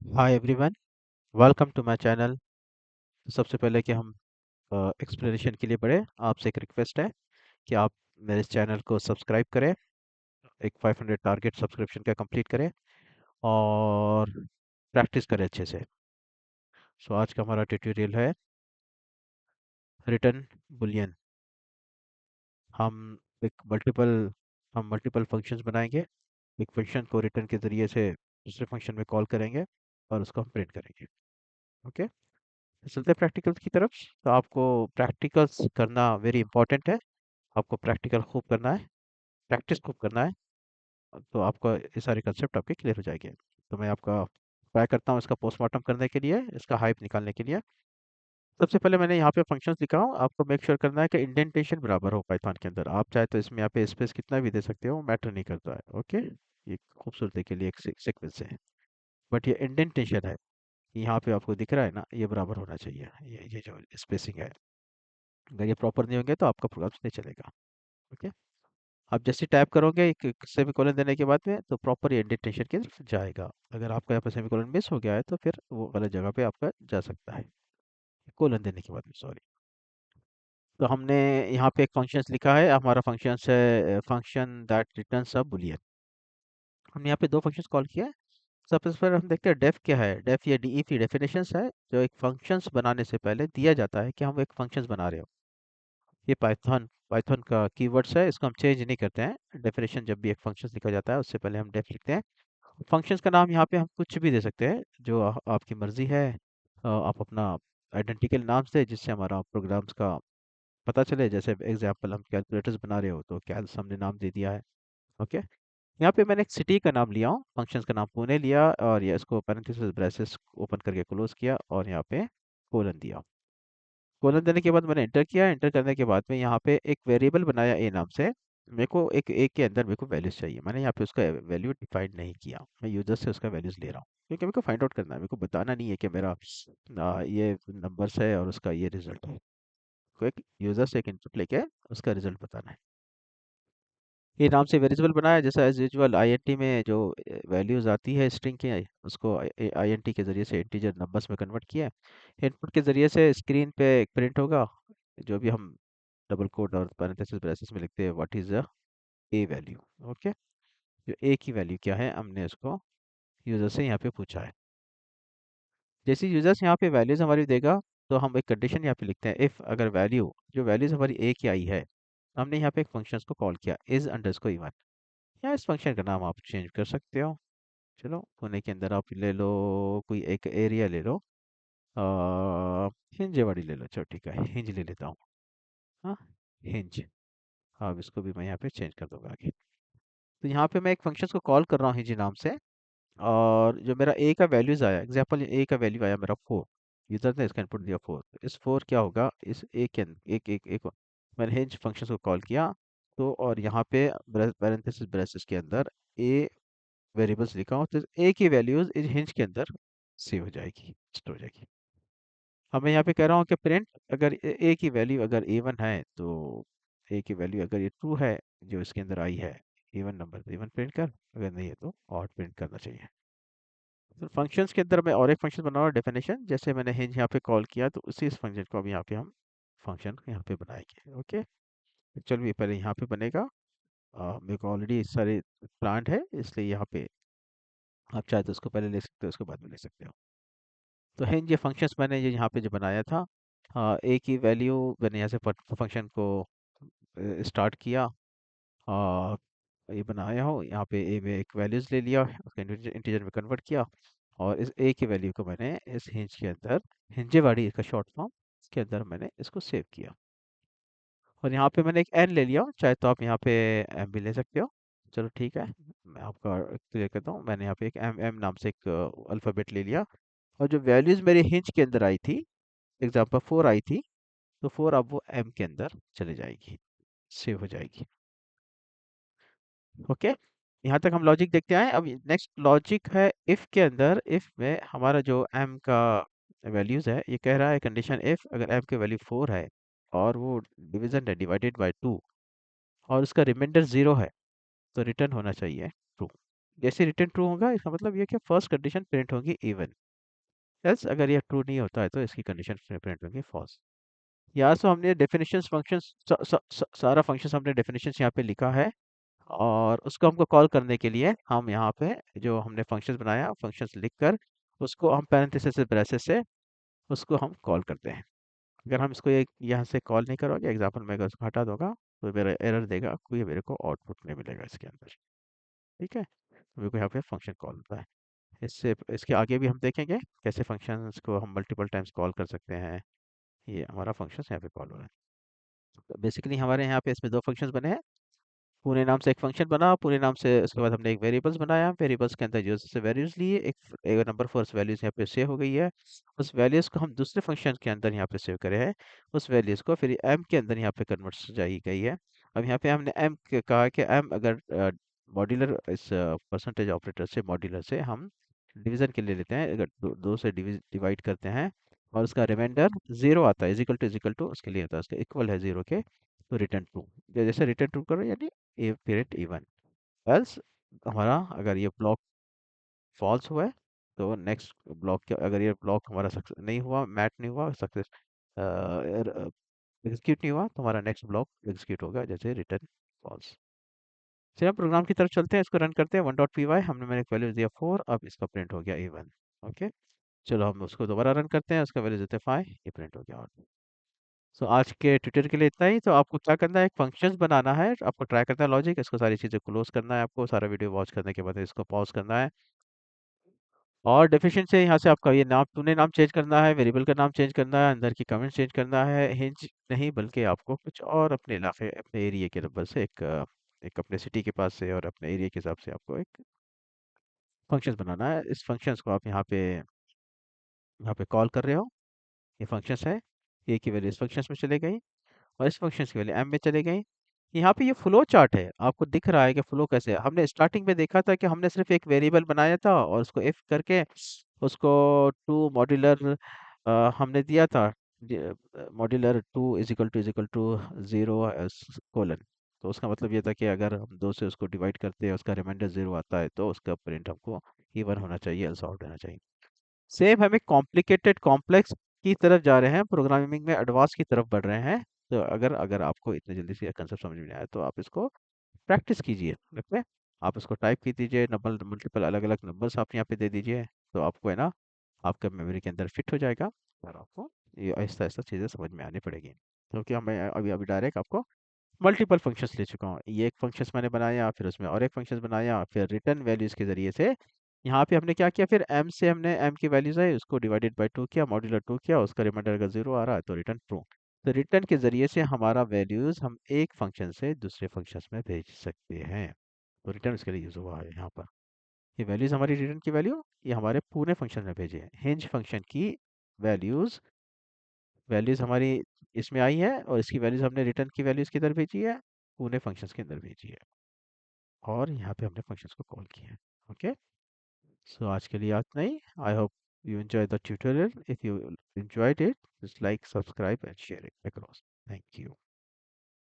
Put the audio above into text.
Hi everyone, welcome to my channel. सबसे पहले कि हम एक्सप्लेनेशन के लिए बढ़े, आपसे एक रिक्वेस्ट है कि आप मेरे इस चैनल को सब्सक्राइब करें। एक 500 टारगेट सब्सक्रिप्शन का कंप्लीट करें और प्रैक्टिस करें अच्छे से। सो आज का हमारा ट्यूटोरियल है रिटर्न बुलियन। हम एक मल्टीपल हम मल्टीपल फंक्शंस बनाएंगे। एक फंक्शन को रिटर्न के ज़रिए से दूसरे फंक्शन में कॉल करेंगे और उसको हम प्रिंट करेंगे। ओके, चलते हैं प्रैक्टिकल्स की तरफ। तो आपको प्रैक्टिकल्स करना वेरी इंपॉर्टेंट है। आपको प्रैक्टिकल खूब करना है, प्रैक्टिस खूब करना है, तो आपका ये सारे कंसेप्ट आपके क्लियर हो जाएंगे। तो मैं आपका ट्राई करता हूँ इसका पोस्टमार्टम करने के लिए, इसका हाइप निकालने के लिए। सबसे पहले मैंने यहाँ पे फंक्शंस लिखा हूँ, आपको मेक श्योर करना है कि इंडेंटेशन बराबर हो पाइथन के अंदर। आप चाहे तो इसमें यहाँ पे स्पेस कितना भी दे सकते हो, मैटर नहीं करता है। ओके, ये खूबसूरती के लिए एक सीक्वेंस है, बट ये इंडेंटेशन है, यहाँ पे आपको दिख रहा है ना, ये बराबर होना चाहिए। ये जो स्पेसिंग है, अगर ये प्रॉपर नहीं होंगे तो आपका प्रोग्राम नहीं चलेगा। ओके, आप जैसे टाइप करोगे एक सेमीकोलन देने के बाद में, तो प्रॉपर ये इंडेंटेशन की तरफ जाएगा। अगर आपका यहाँ पे सेमीकोलन मिस हो गया है तो फिर वो गलत जगह पे आपका जा सकता है, कोलन देने के बाद में, सॉरी। तो हमने यहाँ पे एक फंक्शंस लिखा है, हमारा फंक्शंस है function that returns a Boolean. हमने यहाँ पे दो फंक्शंस कॉल किया है। सबसे पहले हम देखते हैं डेफ क्या है। डेफ ये डीईएफ डेफिनेशंस है, जो एक फंक्शंस बनाने से पहले दिया जाता है कि हम एक फंक्शंस बना रहे हो। ये पाइथन पाइथन का कीवर्ड्स है, इसको हम चेंज नहीं करते हैं। डेफिनेशन जब भी एक फंक्शंस लिखा जाता है उससे पहले हम डेफ लिखते हैं। फंक्शंस का नाम यहाँ पे हम कुछ भी दे सकते हैं, जो आपकी मर्जी है। आप अपना आइडेंटिकल नाम से, जिससे हमारा प्रोग्राम्स का पता चले। जैसे एग्जांपल, हम कैलकुलेटर्स बना रहे हो तो कैल्स हमने नाम दे दिया है। ओके, यहाँ पे मैंने एक सिटी का नाम लिया हूँ, फंक्शंस का नाम पुणे लिया, और ये इसको पैरेंथेसिस ब्रेसेस ओपन करके क्लोज किया और यहाँ पे कोलन दिया। कोलन देने के बाद मैंने इंटर किया। इंटर करने के बाद में यहाँ पे एक वेरिएबल बनाया ए नाम से। मेरे को एक ए के अंदर मेरे को वैल्यूज चाहिए। मैंने यहाँ पे उसका वैल्यू डिफाइन नहीं किया, मैं यूजर से उसका वैल्यूज ले रहा हूँ, क्योंकि मेरे को फाइंड आउट करना है। मेरे को बताना नहीं है कि मेरा ये नंबर्स है और उसका ये रिजल्ट है। को एक यूजर से एक इनपुट लेके उसका रिजल्ट बताना है। ये नाम से वेरिएबल बनाया, जैसा एज यूजुअल आईएनटी में जो वैल्यूज आती है स्ट्रिंग के, उसको आईएनटी के जरिए से इंटीजर नंबर्स में कन्वर्ट किया। इनपुट के ज़रिए से स्क्रीन पे एक प्रिंट होगा, जो भी हम डबल कोट और पैरेंथेसिस ब्रेसेस में लिखते हैं, what is the A value. Okay, जो ए की वैल्यू क्या है हमने उसको यूज़र से यहाँ पे पूछा है। जैसे यूज़र्स यहाँ पे वैल्यूज़ हमारी देगा, तो हम एक कंडीशन यहाँ पे लिखते हैं, इफ़ अगर वैल्यू जो वैल्यूज़ हमारी ए की आई है, हमने यहाँ पे एक फंक्शन को कॉल किया इज़ अंडरस्कोर इवन, या इस फंक्शन का नाम आप चेंज कर सकते हो। चलो, पुणे के अंदर आप ले लो, कोई एक एरिया ले लो, हिंजेवाड़ी ले लो। चलो ठीक है, हिंज ले लेता हूँ। हाँ, हिंज। अब इसको भी मैं यहाँ पे चेंज कर दूंगा आगे। तो यहाँ पे मैं एक फंक्शन को कॉल कर रहा हूँ हिंज नाम से, और जो मेरा ए का वैल्यूज आया, एग्जाम्पल ए का वैल्यू आया मेरा 4। यूजर ने इसका इनपुट दिया 4। इस 4 क्या होगा, इस ए के एक मैंने हिंज फंक्शन को कॉल किया, तो और यहाँ पे पैरेंथेसिस ब्रेसेस के अंदर ए वेरिएबल्स लिखा हूँ, तो ए की वैल्यूज इस हिंज के अंदर सेव हो जाएगी, स्टोर हो जाएगी। अब मैं यहाँ पे कह रहा हूँ कि प्रिंट, अगर ए की वैल्यू अगर A1 है, तो ए की वैल्यू अगर ये ट्रू है, जो इसके अंदर आई है इवन नंबर, तो इवन प्रिंट कर, अगर नहीं है तो ऑड प्रिंट करना चाहिए। तो फंक्शंस के अंदर मैं और एक फंक्शन बना रहा हूँ डेफिनेशन, जैसे मैंने हिंज यहाँ पे कॉल किया, तो उसी इस फंक्शन को अब यहाँ पे हम फंक्शन यहाँ पे बनाएंगे। ओके, तो चलिए पहले यहाँ पे बनेगा। मेरे को ऑलरेडी इस सारे प्लांट है, इसलिए यहाँ पे आप चाहे तो उसको पहले ले सकते हो, उसको बाद में ले सकते हो। तो हिंज ये फंक्शंस मैंने ये यहाँ पे जो बनाया था, ए की वैल्यू मैंने यहाँ से फंक्शन को स्टार्ट किया, और ये बनाया हो, यहाँ पे ए में एक वैल्यूज ले लिया, उसका इंटीजर में कन्वर्ट किया, और इस ए की वैल्यू को मैंने इस हिंज के अंदर, हिंजेवाड़ी इसका शॉर्ट फॉर्म, इसके अंदर मैंने इसको सेव किया। और यहाँ पे मैंने एक एन ले लिया, चाहे तो आप यहाँ पे एम भी ले सकते हो। चलो ठीक है, मैं आपका क्लियर करता हूँ। मैंने यहाँ पे एक एम एम नाम से एक अल्फ़ाबेट ले लिया, और जो वैल्यूज मेरे हिंज के अंदर आई थी, एग्जाम्पल 4 आई थी, तो 4 अब वो एम के अंदर चले जाएगी, सेव हो जाएगी। ओके, यहाँ तक हम लॉजिक देखते आए। अब नेक्स्ट लॉजिक है इफ के अंदर। इफ में हमारा जो एम का वैल्यूज है, ये कह रहा है कंडीशन इफ अगर एम की वैल्यू 4 है, और वो डिवीजन है डिवाइडेड बाय 2, और उसका रिमाइंडर 0 है, तो रिटर्न होना चाहिए ट्रू। जैसे रिटर्न ट्रू होगा इसका मतलब ये कि फर्स्ट कंडीशन प्रिंट होगी इवन। एल्स अगर ये ट्रू नहीं होता है तो इसकी कंडीशन प्रिंट होगी फॉल्स। यहाँ से हमने डेफिनेशंस फंक्शंस सारा फंक्शंस हमने डेफिनेशंस यहाँ पे लिखा है। और उसको हमको कॉल करने के लिए हम यहाँ पे जो हमने फंक्शंस बनाया फंक्शंस लिखकर उसको हम पैरेंथेसिस से ब्रेसेस से उसको हम कॉल करते हैं। अगर हम इसको एक यहाँ से कॉल नहीं करोगे एग्जाम्पल मैं अगर उसको हटा दूंगा तो मेरा एरर देगा, कोई मेरे को आउटपुट नहीं मिलेगा इसके अंदर। ठीक है, तो मेरे को यहाँ पे फंक्शन कॉल होता है। इससे इसके आगे भी हम देखेंगे कैसे फंक्शंस को हम मल्टीपल टाइम्स कॉल कर सकते हैं। ये हमारा फंक्शन यहाँ पे कॉल हो रहा है। बेसिकली हमारे यहाँ पे इसमें दो फंक्शंस बने हैं। पूरे नाम से एक फंक्शन बना, पूरे नाम से उसके बाद हमने एक वेरिएबल्स बनाया, वेरिएबल्स के अंदर जो से वैल्यूज लिए, एक नंबर फर्स्ट वैल्यूज यहाँ पे सेव हो गई है। उस वैल्यूज को हम दूसरे फंक्शन के अंदर यहाँ पे सेव करे हैं। उस वैल्यूज को फिर एम के अंदर यहाँ पे कन्वर्ट जाई गई है। अब यहाँ पे हमने एम कहा कि एम अगर मॉड्यूलर इस परसेंटेज ऑपरेटर से मॉड्यूलर से हम डिवीजन के लिए लेते हैं, अगर दो से डिवाइड करते हैं और उसका रिमाइंडर जीरो आता है इजिकल टू उसके लिए होता है उसके इक्वल है जीरो के, तो रिटर्न ट्रू। जैसे रिटर्न ट्रू करो यानी ए पीरियड इवन। एल्स हमारा अगर ये ब्लॉक फॉल्स हुआ है तो नेक्स्ट ब्लॉक के, अगर ये ब्लॉक हमारा सक्सेस नहीं हुआ, मैट नहीं हुआ, सक्सेस एग्जीक्यूट नहीं हुआ, तो हमारा नेक्स्ट ब्लॉक एग्जीक्यूट होगा जैसे रिटर्न फॉल्स। चलिए हम प्रोग्राम की तरफ चलते हैं, इसको रन करते हैं 1.py। हमने मैंने वैल्यू दिया 4, अब इसका प्रिंट हो गया इवन। ओके, चलो हम उसको दोबारा रन करते हैं, उसका वैल्यू देते हैं 5, ये प्रिंट हो गया। और सो आज के ट्यूटोरियल के लिए इतना ही। तो आपको क्या करना है, एक फंक्शंस बनाना है, आपको ट्राई करना है लॉजिक, इसको सारी चीज़ें क्लोज करना है, आपको सारा वीडियो वॉच करने के बाद इसको पॉज करना है। और डेफिनेशन से यहाँ से आपका ये नाम, तूने नाम चेंज करना है, वेरिएबल का नाम चेंज करना है, अंदर की कमेंट चेंज करना है, हिंज नहीं बल्कि आपको कुछ और अपने इलाके अपने एरिया के नंबर से एक अपने सिटी के पास से और अपने एरिया के हिसाब से आपको एक फंक्शंस बनाना है। इस फंक्शंस को आप यहाँ पे कॉल कर रहे हो, ये फंक्शंस है, ए की वैल्यू इस फंक्शंस में चले गई और इस फंक्शंस की वैल्यू एम में चले गई। यहाँ पे ये फ्लो चार्ट है, आपको दिख रहा है कि फ्लो कैसे है। हमने स्टार्टिंग में देखा था कि हमने सिर्फ एक वेरिएबल बनाया था और उसको इफ करके उसको टू मॉड्यूलर हमने दिया था, modular two is equal to zero colon. तो उसका मतलब ये था कि अगर हम दो से उसको डिवाइड करते हैं उसका रिमाइंडर जीरो आता है तो उसका प्रिंट हमको इवन होना चाहिए, एल्स आउट होना चाहिए। सेम हम एक कॉम्प्लिकेटेड कॉम्प्लेक्स की तरफ जा रहे हैं, प्रोग्रामिंग में एडवांस की तरफ बढ़ रहे हैं। तो अगर अगर आपको इतने जल्दी से कंसेप्ट समझ में नहीं आया तो आप इसको प्रैक्टिस कीजिए, रखते हैं आप इसको टाइप की दीजिए, नंबर मल्टीपल अलग अलग नंबर्स आप यहाँ पे दे दीजिए, तो आपको है ना आपका मेमोरी के अंदर फिट हो जाएगा और आपको ये आहिस्ता आहिस्ता चीज़ें समझ में आनी पड़ेगी। क्योंकि मैं अभी अभी डायरेक्ट आपको मल्टीपल फंक्शंस ले चुका हूँ। ये एक फंक्शंस मैंने बनाया, फिर उसमें और एक फंक्शंस बनाया, फिर रिटर्न वैल्यूज़ के ज़रिए से यहाँ पे हमने क्या किया, फिर m से हमने m की वैल्यूज़ है उसको डिवाइडेड बाय 2 किया, मॉड्यूलर 2 किया, उसका रिमाइंडर अगर 0 आ रहा है तो रिटर्न ट्रू। तो रिटर्न के ज़रिए से हमारा वैल्यूज़ हम एक फंक्शन से दूसरे फंक्शंस में भेज सकते हैं। तो रिटर्न इसके लिए यूज़ हुआ है यहाँ पर। ये वैल्यूज़ हमारी रिटर्न की वैल्यू ये हमारे पूरे फंक्शन में भेजे हैं। हिंज फंक्शन की वैल्यूज़ वैल्यूज़ हमारी इसमें आई है और इसकी वैल्यूज़ हमने रिटर्न की वैल्यूज़ किधर भेजी है, पुणे फंक्शंस के अंदर भेजी है। और यहाँ पे हमने फंक्शंस को कॉल किया है। ओके, सो आज के लिए इतना ही। I hope you enjoyed the tutorial. If you enjoyed it, just like, subscribe and share it across. Thank you.